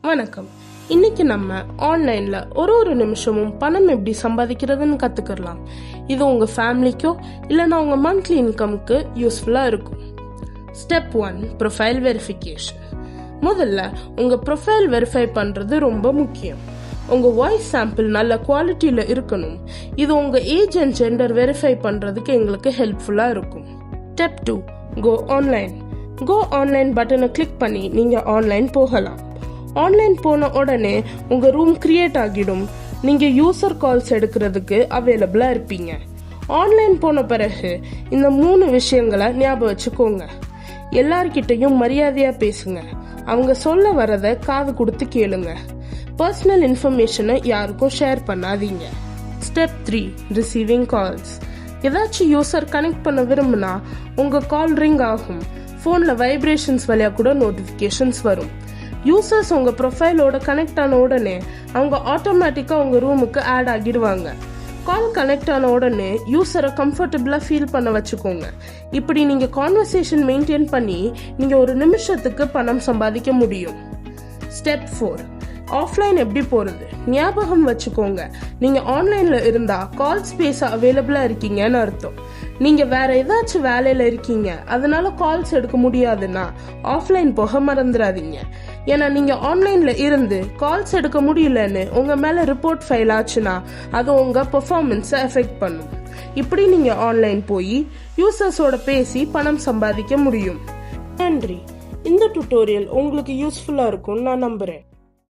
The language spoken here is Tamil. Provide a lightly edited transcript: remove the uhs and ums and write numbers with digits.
வணக்கம். இன்னைக்கு நம்ம ஆன்லைன்ல ஒரு நிமிஷமும் பணம் எப்படி சம்பாதிக்கிறதுன்னு கத்துக்கலாம். இது உங்க ஃபேமிலிக்கோ இல்லைன்னா உங்க மந்த்லி இன்கம்க்கு யூஸ்ஃபுல்லா இருக்கும். Step 1, profile verification. முதல்ல உங்க ப்ரொஃபைல் வெரிஃபை பண்றது ரொம்ப முக்கியம். உங்க வாய்ஸ் சாம்பிள் நல்ல குவாலிட்டியில இருக்கணும். இது உங்க ஏஜ் அண்ட் ஜெண்டர் வெரிஃபை பண்றதுக்கு எங்களுக்கு ஹெல்ப்ஃபுல்லா இருக்கும். Step 2, go online. Go online பட்டனை கிளிக் பண்ணி நீங்க ஆன்லைன் போகலாம். ஆன்லைன் போன உடனே உங்க ரூம் கிரியேட் ஆகிடும். நீங்க யூசர் கால்ஸ் எடுக்கிறதுக்கு அவைலபிளா இருப்பீங்க. ஆன்லைன் போன பிறகு இந்த 3 விஷயங்களை ஞாபகம் வச்சுக்கோங்க. எல்லார்கிட்டையும் மரியாதையா பேசுங்க. அவங்க சொல்ல வரத காது கொடுத்து கேளுங்க. பர்சனல் இன்ஃபர்மேஷனை யாருக்கும் ஷேர் பண்ணாதீங்க. Step 3, receiving calls. ஏதாச்சும் யூசர் கனெக்ட் பண்ண விரும்புனா உங்க கால் ரிங் ஆகும். போன்ல வைப்ரேஷன்ஸ் வழியா கூட நோட்டிபிகேஷன்ஸ் வரும். யூசர்ஸ் உங்க ப்ரொஃபைலோட கனெக்ட் ஆன உடனே அவங்க ஆட்டோமேட்டிக்கா உங்க ரூமுக்கு ஆட் ஆகிடுவாங்க. கால் கனெக்ட் ஆன உடனே யூசரை கம்ஃபர்டபுளா ஃபீல் பண்ண வச்சுக்கோங்க. இப்படி நீங்க கான்வர்சேஷன் மெயின்டைன் பண்ணி நீங்க ஒரு நிமிஷத்துக்கு பணம் சம்பாதிக்க முடியும். ஸ்டெப் 4, ஆஃப்லைன் எப்படி போறது? ஞாபகம் வச்சுக்கோங்க, நீங்க ஆன்லைன்ல இருந்தா கால் ஸ்பேஸ் அவைலபிளா இருக்கீங்கன்னு அர்த்தம். நீங்க வேற ஏதாச்சும் வேலையில இருக்கீங்க, அதனால கால்ஸ் எடுக்க முடியாதுன்னா ஆஃப்லைன் போக மறந்துடாதீங்க. ஏன்னா நீங்க ஆன்லைன்ல இருந்து கால்ஸ் எடுக்க முடியலன்னு உங்க மேல ரிப்போர்ட் ஃபைல் ஆச்சுன்னா அது உங்க பெர்ஃபார்மன்ஸை எஃபெக்ட் பண்ணும். இப்படி நீங்க ஆன்லைன் போய் யூசர்ஸோட பேசி பணம் சம்பாதிக்க முடியும். நன்றி. இந்த டுட்டோரியல் உங்களுக்கு யூஸ்ஃபுல்லா இருக்கும்னு நான் நம்புறேன்.